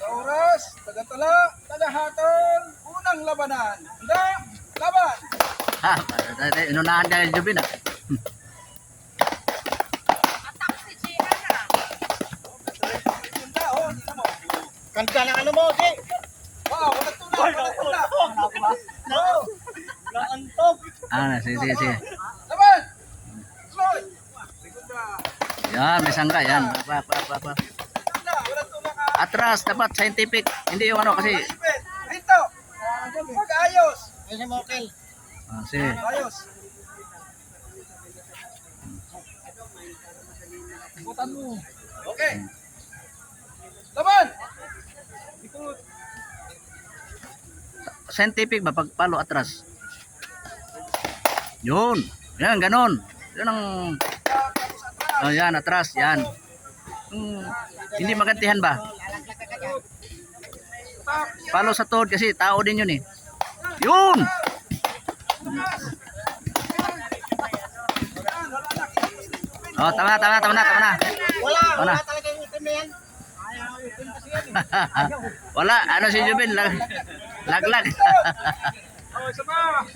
Oras, taga-tala, taga-hatol, unang labanan. Handa, laban! Ha, inunahan ka yung Jubin ah. Kanta ng ano mo, si? Wow, walang tula, walang tula. No, Naantok. Sige. laban! Sloy! Segunda, Yan, may sangka yan. Pa. segunda, walang tula ka. Atras, dapat scientific. Hindi yung ano kasi. Malipit, rito. Pag-ayos. Ay, si Mokel. Sige. Ayos. Butan mo. Okay. Laban! Scientific ba pagpalo atras? Yun. Yan, ganon. Yun ang yan, atras, yan. Hindi magantihan ba? Palo sa tuhod kasi tao din yun eh. Yun! Oh, tama na. Wala talaga yung itim na yan. Ayaw, itim kasi yan. Wala, ano si Jubin, laglag. Oh, isa pa.